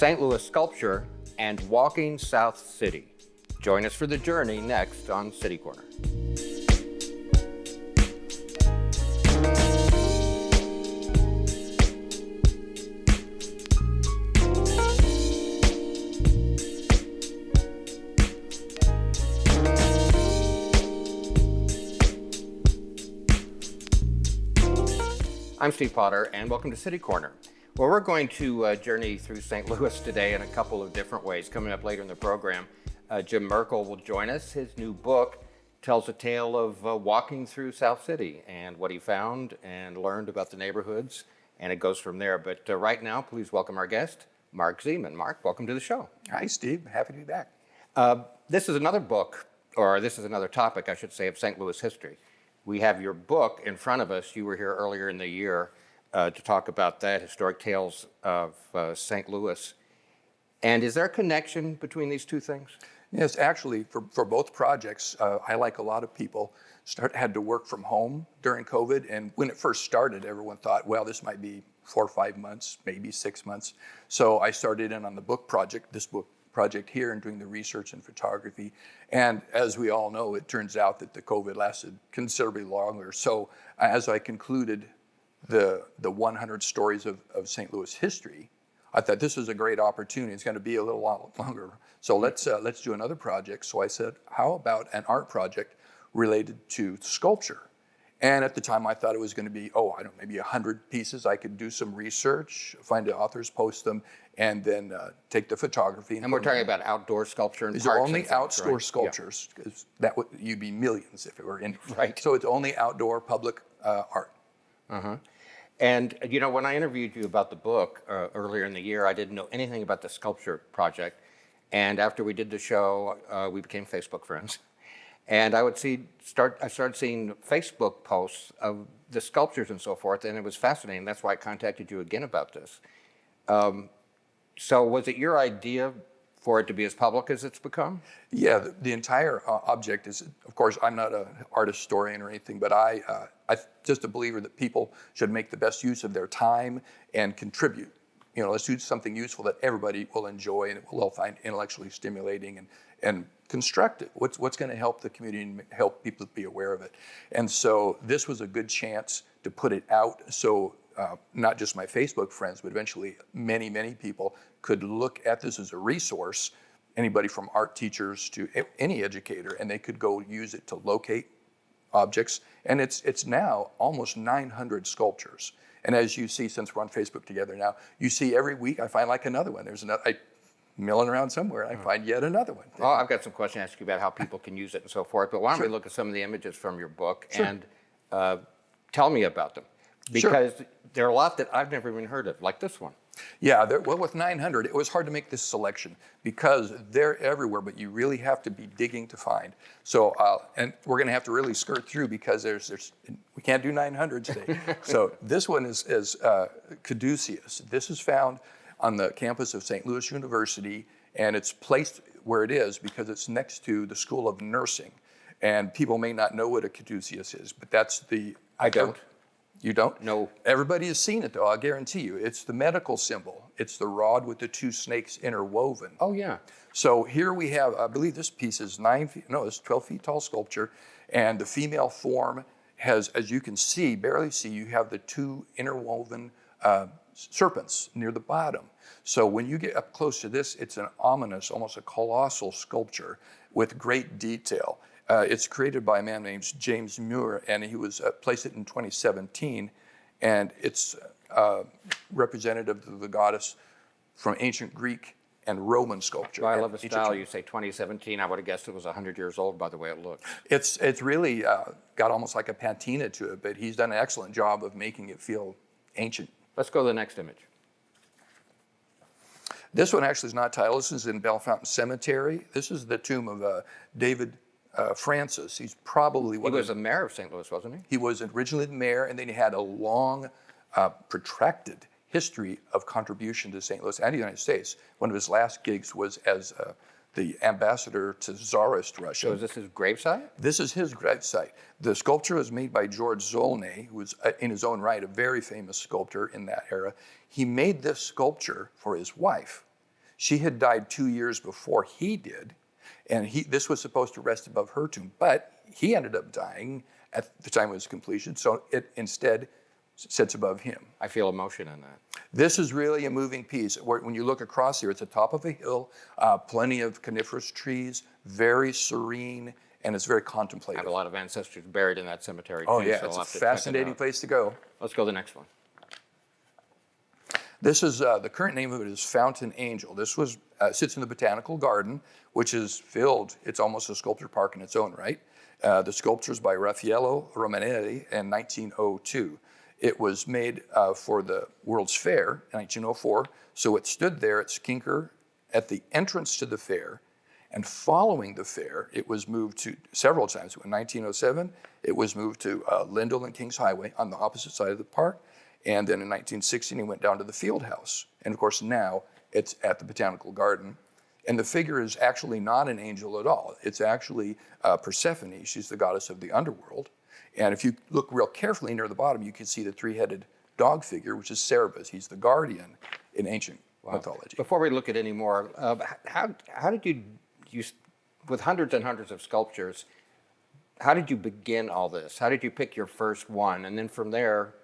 St. Louis sculpture, and walking South City. Join us for the journey next on City Corner. I'm Steve Potter, and welcome to City Corner. Well, we're going to journey through St. Louis today in a couple of different ways. Coming up later in the program, Jim Merkel will join us. His new book tells a tale of walking through South City and what he found and learned about the neighborhoods, and it goes from there. But right now, please welcome our guest, Mark Zeman. Mark, welcome to the show. Hi, Steve. Happy to be back. This is another book, or this is another topic, I should say, of St. Louis history. We have your book in front of us. You were here earlier in the year to talk about that, Historic Tales of St. Louis. And is there a connection between these two things? Yes, actually, for both projects, I, like a lot of people, had to work from home during COVID. And when it first started, everyone thought, well, this might be 4 or 5 months, maybe 6 months. So I started in on the book project, this book project here, and doing the research and photography. And as we all know, it turns out that the COVID lasted considerably longer. So as I concluded the 100 stories of St. Louis history, I thought this is a great opportunity. It's going to be a little while longer. So let's do another project. So I said, how about an art project related to sculpture? And at the time, I thought it was going to be, maybe 100 pieces. I could do some research, find the authors, post them, and then take the photography. And we're talking about outdoor sculpture and these parks. These are only outdoor right? sculptures, because you'd be millions if it were in. Right. So it's only outdoor public art. Uh-huh. And, you know, when I interviewed you about the book earlier in the year, I didn't know anything about the sculpture project. And after we did the show, we became Facebook friends. And I started seeing Facebook posts of the sculptures and so forth, and it was fascinating. That's why I contacted you again about this. So was it your idea for it to be as public as it's become? Yeah, the entire object is, of course, I'm not an art historian or anything, but I'm just a believer that people should make the best use of their time and contribute. You know, let's do something useful that everybody will enjoy and will all find intellectually stimulating and constructive. What's going to help the community and help people be aware of it? And so this was a good chance to put it out so not just my Facebook friends, but eventually many, many people could look at this as a resource, anybody from art teachers to any educator, and they could go use it to locate objects. And it's now almost 900 sculptures. And as you see, since we're on Facebook together now, you see every week I find like another one. There's another, milling around somewhere, and I find yet another one. Well, I've got some questions to ask you about how people can use it and so forth, but why don't we look at some of the images from your book and tell me about them? Because there are a lot that I've never even heard of, like this one. Yeah, well, with 900, it was hard to make this selection because they're everywhere, but you really have to be digging to find. So, and we're going to have to really skirt through because we can't do 900 today. So this one is caduceus. This is found on the campus of St. Louis University, and it's placed where it is because it's next to the School of Nursing. And people may not know what a caduceus is, but that's the... I don't. You don't? No. Everybody has seen it, though, I'll guarantee you. It's the medical symbol. It's the rod with the two snakes interwoven. Oh, yeah. So here we have, I believe this piece is 12 feet tall sculpture, and the female form has, as you can see, barely see, you have the two interwoven serpents near the bottom. So when you get up close to this, it's an ominous, almost a colossal sculpture with great detail. It's created by a man named James Muir, and he was placed it in 2017, and it's representative of the goddess from ancient Greek and Roman sculpture. Well, I love the style. You say 2017. I would have guessed it was 100 years old by the way it looked. It's really got almost like a patina to it, but he's done an excellent job of making it feel ancient. Let's go to the next image. This one actually is not titled. This is in Bellefontaine Cemetery. This is the tomb of David Francis. He's probably... He was the mayor of St. Louis, wasn't he? He was originally the mayor, and then he had a long, protracted history of contribution to St. Louis and the United States. One of his last gigs was as the ambassador to Tsarist Russia. So is this his gravesite? This is his gravesite. The sculpture was made by George Zolnay, who was, in his own right, a very famous sculptor in that era. He made this sculpture for his wife. She had died 2 years before he did, and this was supposed to rest above her tomb, but he ended up dying at the time of its completion, so it instead sits above him. I feel emotion in that. This is really a moving piece. When you look across here, it's at the top of a hill, plenty of coniferous trees, very serene, and it's very I contemplative. have a lot of ancestors buried in that cemetery, Oh too, yeah, so it's I'll a have to check it fascinating out. place to go. Let's go to the next one. This is, the current name of it is Fountain Angel. This was sits in the Botanical Garden, which is filled, it's almost a sculpture park in its own right. The sculpture's by Raffaello Romanelli in 1902. It was made for the World's Fair in 1904, so it stood there at Skinker at the entrance to the fair, and following the fair, it was moved to several times. In 1907, it was moved to Lindell and Kings Highway on the opposite side of the park, and then in 1916, it went down to the Field House. And of course, now it's at the Botanical Garden. And the figure is actually not an angel at all. It's actually Persephone. She's the goddess of the underworld. And if you look real carefully near the bottom, you can see the three-headed dog figure, which is Cerberus. He's the guardian in ancient mythology. Before we look at any more, how did you, with hundreds and hundreds of sculptures, how did you begin all this? How did you pick your first one? And then from there,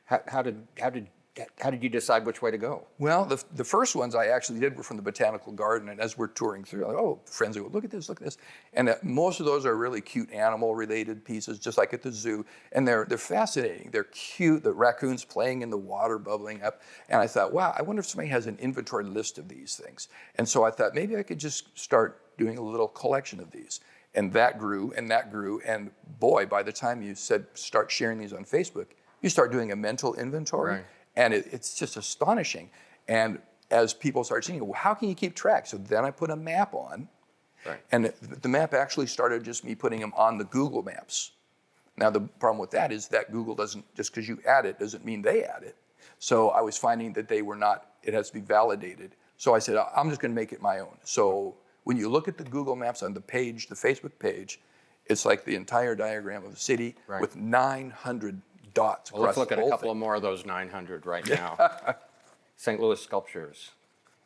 how did you decide which way to go? Well, the first ones I actually did were from the Botanical Garden, and as we're touring through, like, oh, friends go, look at this, look at this. And most of those are really cute animal-related pieces, just like at the zoo, and they're fascinating. They're cute, the raccoons playing in the water, bubbling up. And I thought, wow, I wonder if somebody has an inventory list of these things. And so I thought, maybe I could just start doing a little collection of these. And that grew, and boy, by the time you said start sharing these on Facebook, you start doing a mental inventory. Right. And it's just astonishing. And as people start seeing, well, how can you keep track? So then I put a map on. Right. And the map actually started just me putting them on the Google Maps. Now, the problem with that is that Google doesn't, just because you add it, doesn't mean they add it. So I was finding that they were not, it has to be validated. So I said, I'm just going to make it my own. So when you look at the Google Maps on the page, the Facebook page, it's like the entire diagram of the city Right. with 900 dots Well, across let's look the at a whole couple thing. of more of those 900 right now. St. Louis sculptures.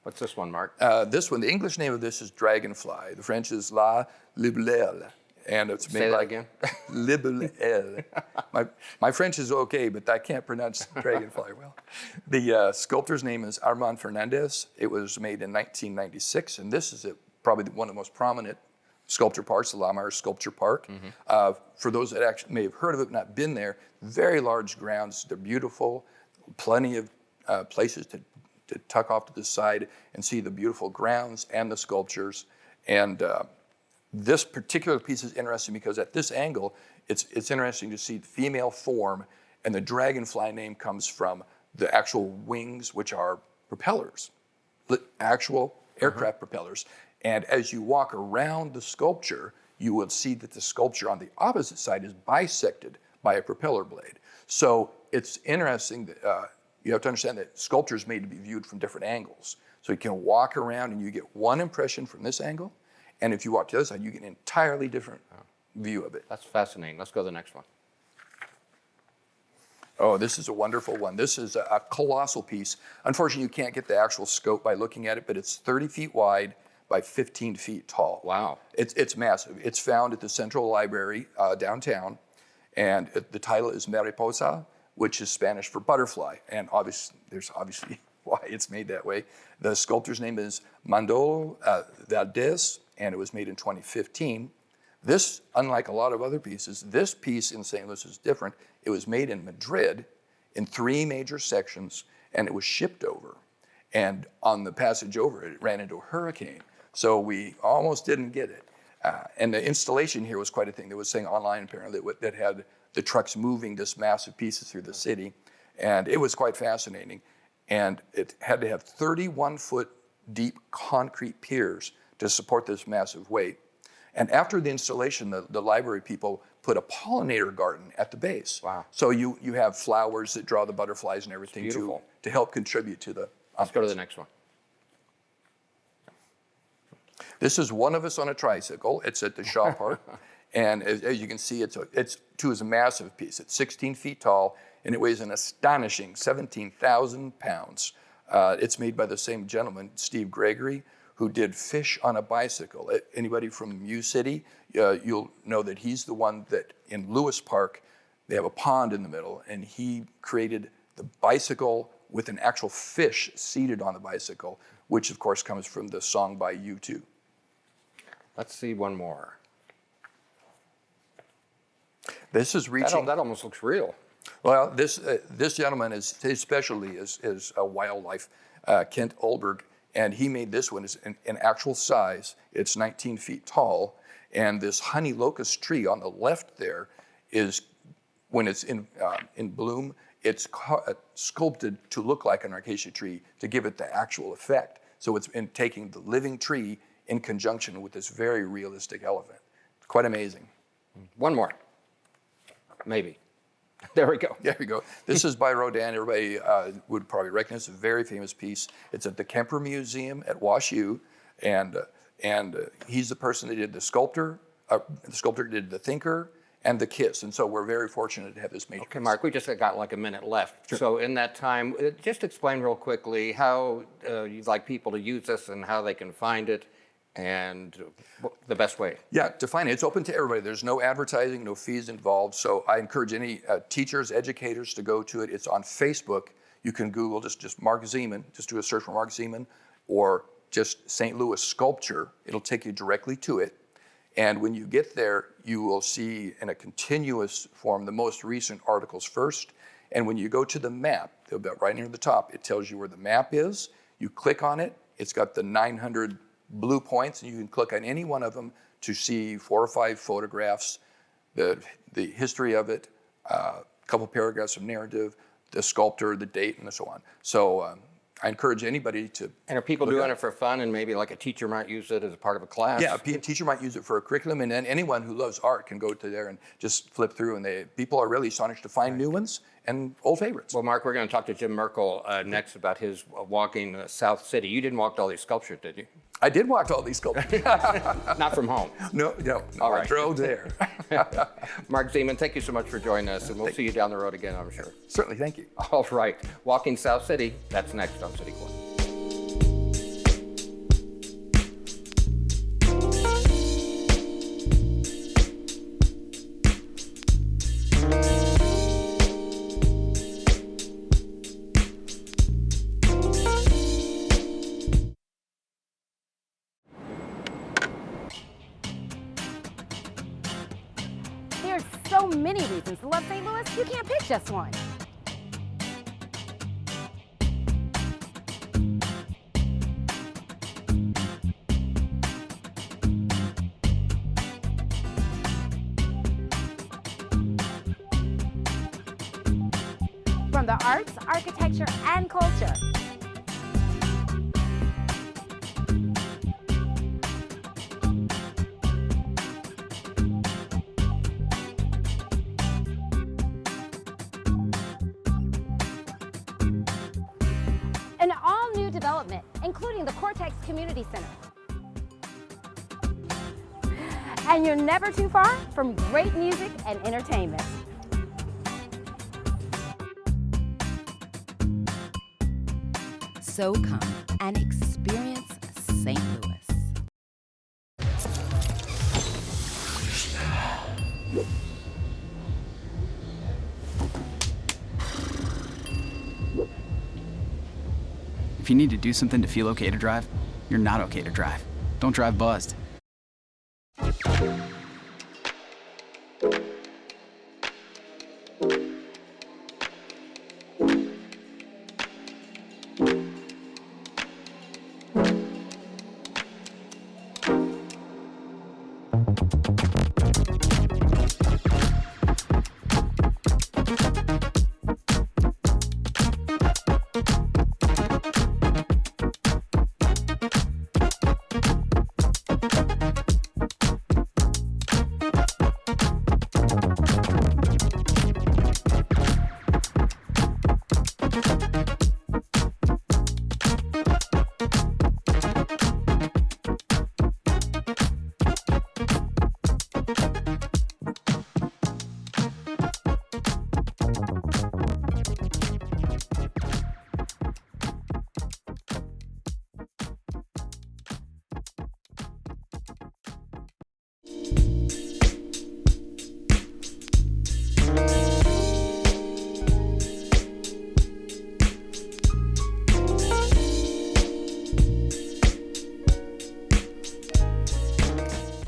What's this one, Mark? This one, the English name of this is Dragonfly. The French is La Libellule. And it's made Say that by again. Libellule. My French is okay, but I can't pronounce dragonfly well. The sculptor's name is Armand Fernandez. It was made in 1996, and this is probably one of the most prominent sculpture parks, the Lamar Sculpture Park. For those that actually may have heard of it, not been there, very large grounds. They're beautiful, plenty of places to tuck off to the side and see the beautiful grounds and the sculptures. And this particular piece is interesting because at this angle, it's interesting to see the female form, and the dragonfly name comes from the actual wings, which are propellers, actual aircraft propellers. And as you walk around the sculpture, you will see that the sculpture on the opposite side is bisected by a propeller blade. So it's interesting that you have to understand that sculpture is made to be viewed from different angles. So you can walk around and you get one impression from this angle, and if you walk to the other side, you get an entirely different view of it. That's fascinating. Let's go to the next one. Oh, this is a wonderful one. This is a colossal piece. Unfortunately, you can't get the actual scope by looking at it, but it's 30 feet wide by 15 feet tall. Wow. It's massive. It's found at the Central Library downtown, and the title is Mariposa, which is Spanish for butterfly. And there's obviously why it's made that way. The sculptor's name is Manolo Valdez, and it was made in 2015. This, unlike a lot of other pieces, this piece in St. Louis is different. It was made in Madrid in 3 major sections, and it was shipped over. And on the passage over, it ran into a hurricane. So we almost didn't get it. And the installation here was quite a thing. There was saying online, apparently, that had the trucks moving this massive pieces through the city. And it was quite fascinating. And it had to have 31-foot deep concrete piers to support this massive weight. And after the installation, the library people put a pollinator garden at the base. Wow. So you have flowers that draw the butterflies and everything to help contribute to the Let's go to the next one. This is one of us on a tricycle. It's at the Shaw Park. And as you can see, it's a massive piece. It's 16 feet tall, and it weighs an astonishing 17,000 pounds. It's made by the same gentleman, Steve Gregory, who did Fish on a Bicycle. Anybody from U-City, you'll know that he's the one that in Lewis Park, they have a pond in the middle, and he created the bicycle with an actual fish seated on the bicycle, which of course comes from the song by U2. Let's see one more. This is reaching. That almost looks real. Well, this gentleman his specialty is wildlife, Kent Olberg, and he made this one in actual size. It's 19 feet tall, and this honey locust tree on the left there is, when it's in bloom, it's sculpted to look like an acacia tree to give it the actual effect. So it's in taking the living tree in conjunction with this very realistic elephant. Quite amazing. One more. Maybe. There we go. There we go. This is by Rodin. Everybody would probably recognize. It's a very famous piece. It's at the Kemper Museum at WashU, and he's the person that did the sculptor. The sculptor did the thinker and the kiss, and so we're very fortunate to have this major. Okay, Mark, we just got like a minute left. Sure. So in that time, just explain real quickly how you'd like people to use this and how they can find it, and the best way. Yeah, to find it, it's open to everybody. There's no advertising, no fees involved. So I encourage any teachers, educators to go to it. It's on Facebook. You can Google just Mark Zeman, just do a search for Mark Zeman, or just St. Louis Sculpture. It'll take you directly to it. And when you get there, you will see in a continuous form the most recent articles first. And when you go to the map, they'll be right near the top. It tells you where the map is. You click on it. It's got the 900 blue points, and you can click on any one of them to see 4 or 5 photographs, the history of it, a couple paragraphs of narrative, the sculptor, the date, and so on. So I encourage anybody to. And are people doing it for fun, and maybe like a teacher might use it as a part of a class? Yeah, a teacher might use it for a curriculum, and then anyone who loves art can go to there and just flip through, and people are really astonished to find new ones and old favorites. Well, Mark, we're going to talk to Jim Merkel next about his walking South City. You didn't walk to all these sculptures, did you? I did walk to all these sculptures. Not from home. No, all right. I drove there. Mark Zeman, thank you so much for joining us, and we'll see you down the road again, I'm sure. Certainly, thank you. All right, Walking South City, that's next on City Corner. There's so many reasons to love St. Louis, you can't pick just one. From the arts, architecture, and culture. An all-new development, including the Cortex Community Center. And you're never too far from great music and entertainment. So come and experience St. Louis. If you need to do something to feel okay to drive, you're not okay to drive. Don't drive buzzed.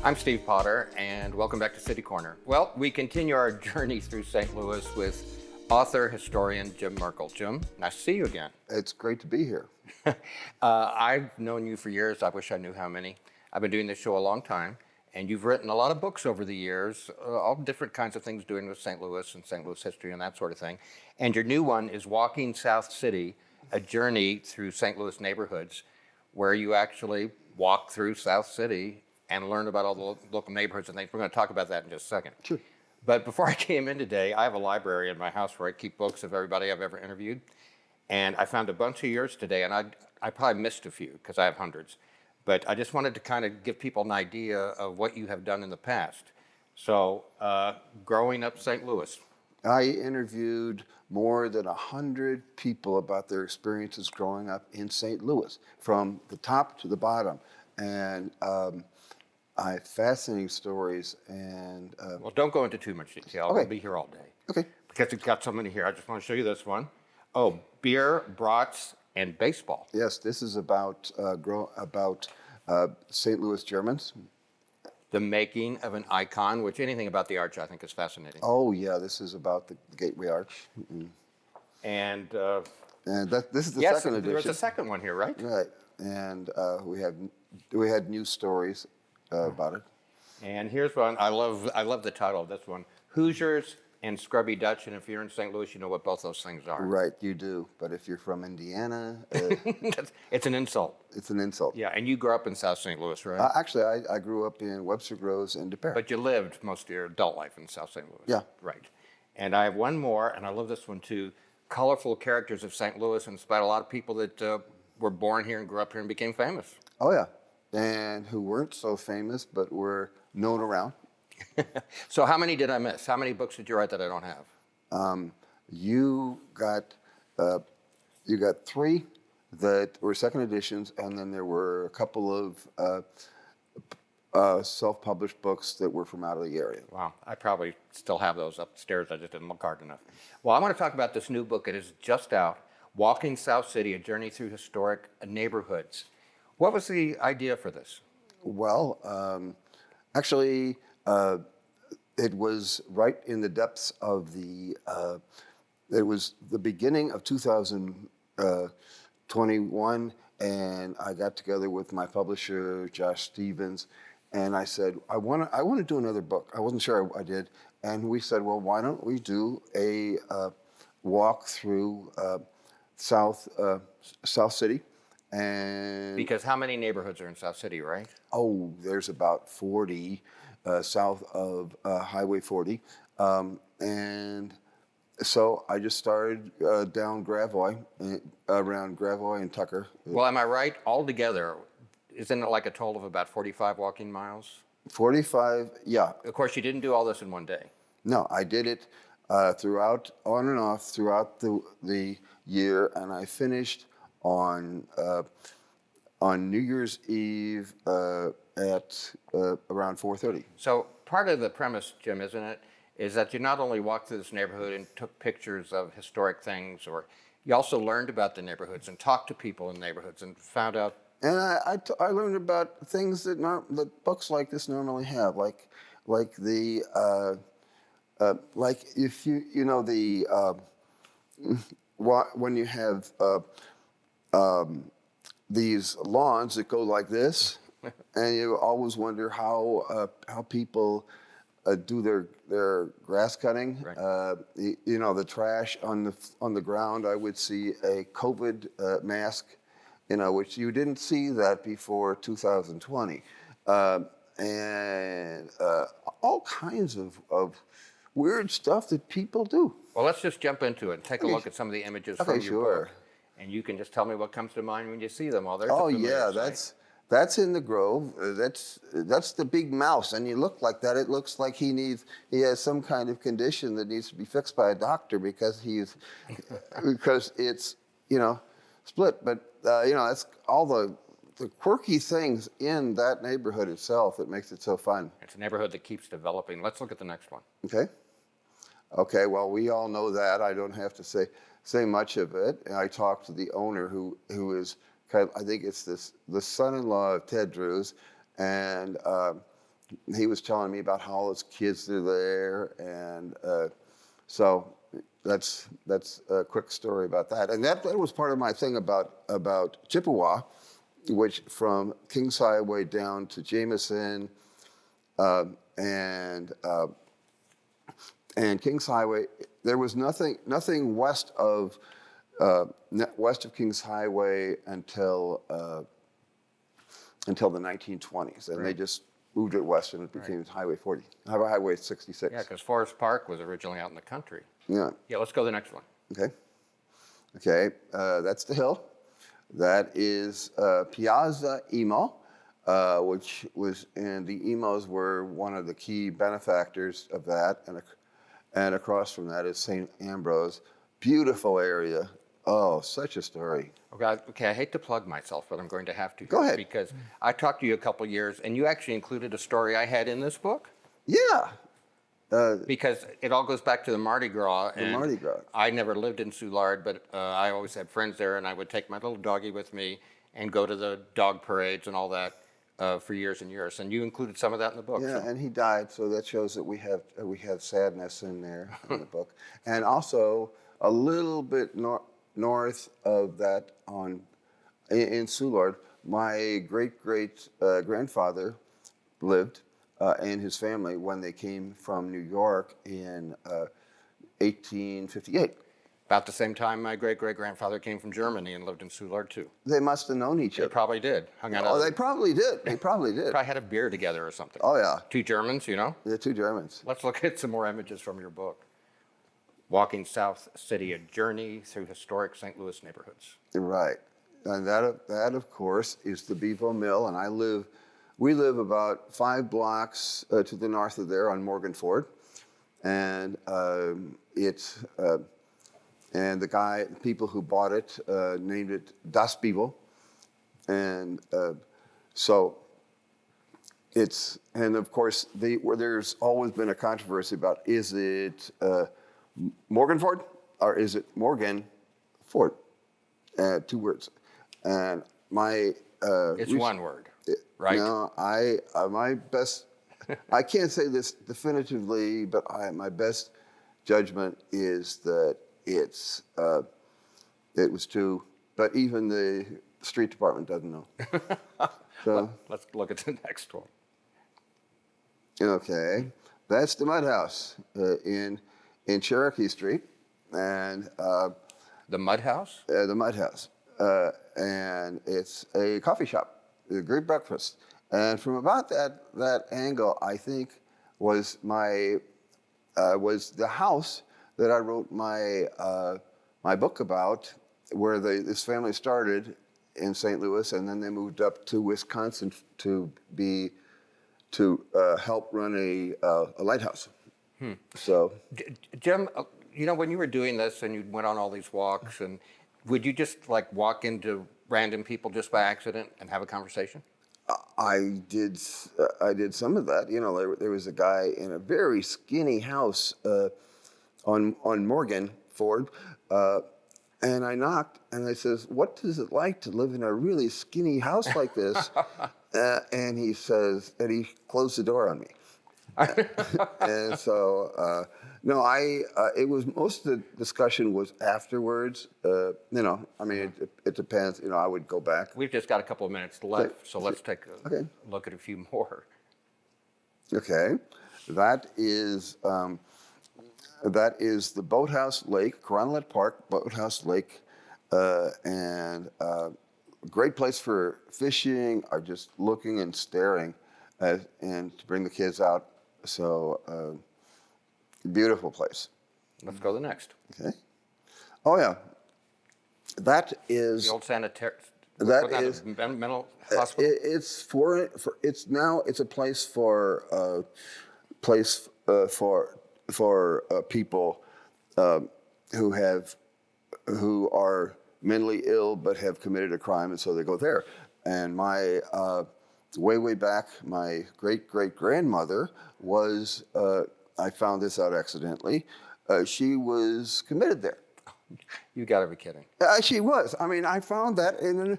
I'm Steve Potter, and welcome back to City Corner. Well, we continue our journey through St. Louis with author, historian Jim Merkel. Jim, nice to see you again. It's great to be here. I've known you for years. I wish I knew how many. I've been doing this show a long time, and you've written a lot of books over the years, all different kinds of things doing with St. Louis and St. Louis history and that sort of thing. And your new one is Walking South City, a journey through St. Louis neighborhoods, where you actually walk through South City and learn about all the local neighborhoods and things. We're going to talk about that in just a second. Sure. But before I came in today, I have a library in my house where I keep books of everybody I've ever interviewed. And I found a bunch of yours today, and I probably missed a few because I have hundreds. But I just wanted to kind of give people an idea of what you have done in the past. So, growing up St. Louis. I interviewed more than 100 people about their experiences growing up in St. Louis, from the top to the bottom. And I have fascinating stories. And Well, don't go into too much detail. Okay. We'll be here all day. okay, Because we've got so many here. I just want to show you this one. Oh, beer, brats, and baseball. yes, this is about St. Louis Germans. The making of an icon, which anything about the arch I think is fascinating. Oh yeah, this is about the Gateway Arch. And And this is the yes, second there's edition. a second one here, right? Right, and we had news stories about it. And here's one. I love the title of this one. Hoosiers and Scrubby Dutch. And if you're in St. Louis, you know what both those things are. Right, you do. But if you're from Indiana, It's an insult. it's an insult. Yeah, and you grew up in South St. Louis, right? Actually, I grew up in Webster Groves and DePere. But you lived most of your adult life in South St. Louis. Yeah. Right. And I have one more, and I love this one too. Colorful characters of St. Louis, and it's about a lot of people that were born here and grew up here and became famous. Oh yeah, and who weren't so famous but were known around. So how many did I miss? How many books did you write that I don't have? You got 3 that were second editions, and then there were a couple of self-published books that were from out of the area. Wow, I probably still have those upstairs. I just didn't look hard enough. Well, I want to talk about this new book. It is just out, Walking South City, A Journey Through Historic Neighborhoods. What was the idea for this? Well, actually, it was right in the depths of it was the beginning of 2021, and I got together with my publisher, Josh Stevens, and I said, I want to do another book. I wasn't sure I did. And we said, well, why don't we do a walk through South City? And Because how many neighborhoods are in South City, right? oh, there's about 40 south of Highway 40. And so I just started down Gravois, around Gravois and Tucker. Well, am I right? Altogether, isn't it like a total of about 45 walking miles? 45, yeah. Of course, you didn't do all this in one day. No, I did it throughout, on and off, throughout the year, and I finished on New Year's Eve at around 4:30. So part of the premise, Jim, isn't it, is that you not only walked through this neighborhood and took pictures of historic things, or you also learned about the neighborhoods and talked to people in neighborhoods and found out. And I learned about things that books like this normally have, like the like if you know the when you have these lawns that go like this, and you always wonder how people do their grass cutting. Right. You know, the trash on the ground. I would see a COVID mask, you know, which you didn't see that before 2020, and all kinds of weird stuff that people do. Well, let's just jump into it and take a look at some of the images from your sure. book. And you can just tell me what comes to mind when you see them. Well, there's Oh a familiar yeah, sight. that's in the Grove. That's the big mouse, and you look like that. It looks like he has some kind of condition that needs to be fixed by a doctor because because it's split. But that's all the quirky things in that neighborhood itself that makes it so fun. It's a neighborhood that keeps developing. Let's look at the next one. Okay. Well, we all know that. I don't have to say much of it. And I talked to the owner who is I think it's the son-in-law of Ted Drewes, and he was telling me about how all his kids are there, and so that's a quick story about that. And that was part of my thing about Chippewa, which from Kings Highway down to Jameson, and Kings Highway, there was nothing west of Kings Highway until the 1920s, and they just moved it west, and it became Highway 40, Highway 66. Yeah, because Forest Park was originally out in the country. Yeah. Yeah, let's go to the next one. Okay. That's the hill. That is Piazza Emo, which was, and the Emos were one of the key benefactors of that, and across from that is St. Ambrose. Beautiful area. Oh, such a story. Okay, I hate to plug myself, but I'm going to have to. Go ahead. Because I talked to you a couple years, and you actually included a story I had in this book. Yeah. Because it all goes back to the Mardi Gras. The Mardi Gras. I never lived in Soulard, but I always had friends there, and I would take my little doggie with me and go to the dog parades and all that for years and years. And you included some of that in the book. Yeah, so. and he died, so that shows that we have sadness in there in the book. And also a little bit north of that in Soulard, my great grandfather lived, and his family, when they came from New York in 1858. About the same time my great-great-grandfather came from Germany and lived in Soulard too. They must have known each They other. probably did. Hung out. Oh, they probably did. Probably had a beer together or something. Oh, yeah. Two Germans, you know? The two Germans. Let's look at some more images from your book. Walking South City, a journey through historic St. Louis neighborhoods. Right. And that of course, is the Bevo Mill, and we live about 5 blocks to the north of there on Morgan Ford. And and the people who bought it named it Das Bevo. And so and of course, there's always been a controversy about, is it Morgan Ford or is it Morgan Ford? 2 words. And It's one word, right? No, my best, I can't say this definitively, but my best judgment is that it was 2, but even the street department doesn't know. So, Let's look at the next one. okay, that's the Mud House in Cherokee Street, and The Mud House? the Mud House, and it's a coffee shop, a great breakfast, and from about that angle, I think was the house that I wrote my book about, where this family started in St. Louis, and then they moved up to Wisconsin to help run a lighthouse. So, Jim, you know, when you were doing this and you went on all these walks, and would you just like walk into random people just by accident and have a conversation? I did some of that. You know, there was a guy in a very skinny house on Morgan Ford, and I knocked, and I says, "What is it like to live in a really skinny house like this?" And he says, and he closed the door on me. And so, no, it was, most of the discussion was afterwards. You know, I mean, it depends. You know, I would go back. We've just got a couple of minutes left, so let's take a Okay. look at a few more. Okay, that is the Boathouse Lake, Carondelet Park, Boathouse Lake, and great place for fishing or just looking and staring, and to bring the kids out. So, beautiful place. Let's go to the next. Okay. Oh yeah, that is The old sanitary. That wasn't is- a mental hospital. it's a place for people who are mentally ill but have committed a crime, and so they go there. And my way back, my great-great-grandmother was, I found this out accidentally, she was committed there. You got to be kidding. She was. I mean, I found that in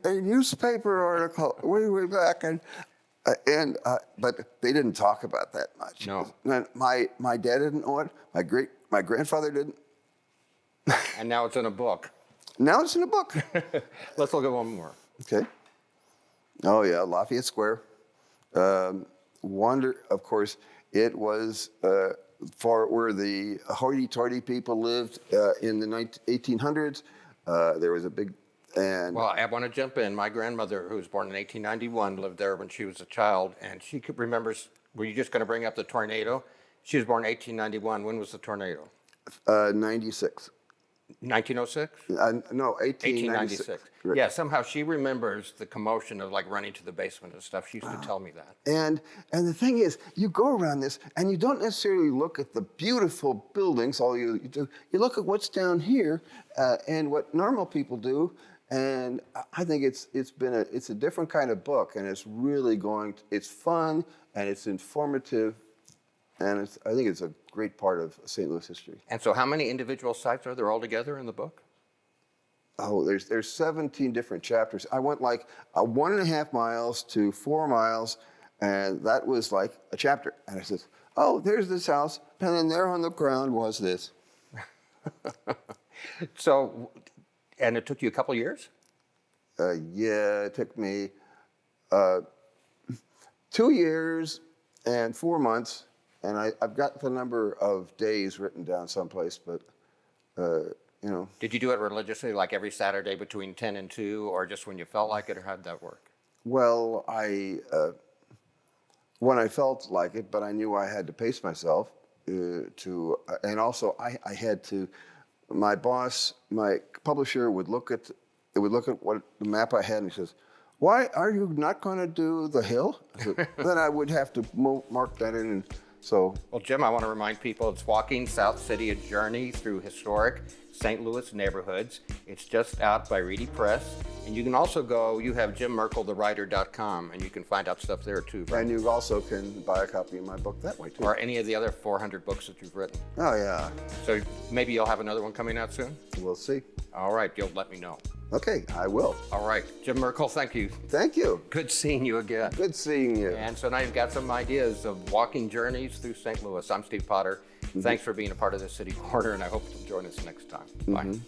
a newspaper article way back, and But they didn't talk about that much. No. And my dad didn't know it. My grandfather didn't. And now it's in a book. Now it's in a book. Let's look at one more. Okay. Oh yeah, Lafayette Square. Wonder, of course, it was for where the hoity-toity people lived in the 1800s. There was a big Well, I want to jump in. My grandmother, who was born in 1891, lived there when she was a child, and she remembers. Were you just going to bring up the tornado? She was born in 1891. When was the tornado? 96. 1906? No, 1896. 1896. Right. Yeah, somehow she remembers the commotion of like running to the basement and stuff. She used to tell me that. And the thing is, you go around this and you don't necessarily look at the beautiful buildings. All you do, you look at what's down here and what normal people do. And I think it's a different kind of book, and it's really it's fun and it's informative, and I think it's a great part of St. Louis history. And so, how many individual sites are there altogether in the book? Oh, there's 17 different chapters. I went like 1.5 miles to 4 miles, and that was like a chapter. And I said, oh, there's this house, and then there on the ground was this. So, and it took you a couple years? Yeah, it took me 2 years and 4 months, and I've got the number of days written down someplace, but you know. Did you do it religiously, like every Saturday between 10 and 2, or just when you felt like it, or how'd that work? Well, when I felt like it, but I knew I had to pace myself and also I had to. My boss, my publisher, would look at what the map I had, and he says, "Why are you not going to do the hill?" I said, then I would have to mark that in, and so. Well, Jim, I want to remind people it's Walking South City, a journey through historic St. Louis neighborhoods. It's just out by Reedy Press. And you can also you have JimMerkelTheWriter.com, and you can find out stuff there too. Right? And you also can buy a copy of my book that way too. Or any of the other 400 books that you've written. Oh yeah. So maybe you'll have another one coming out soon? We'll see. All right, you'll let me know. Okay, I will. All right, Jim Merkel, thank you. Thank you. Good seeing you again. Good seeing you. And so now you've got some ideas of walking journeys through St. Louis. I'm Steve Potter. Thanks for being a part of the City Corner, and I hope you'll join us next time. Bye.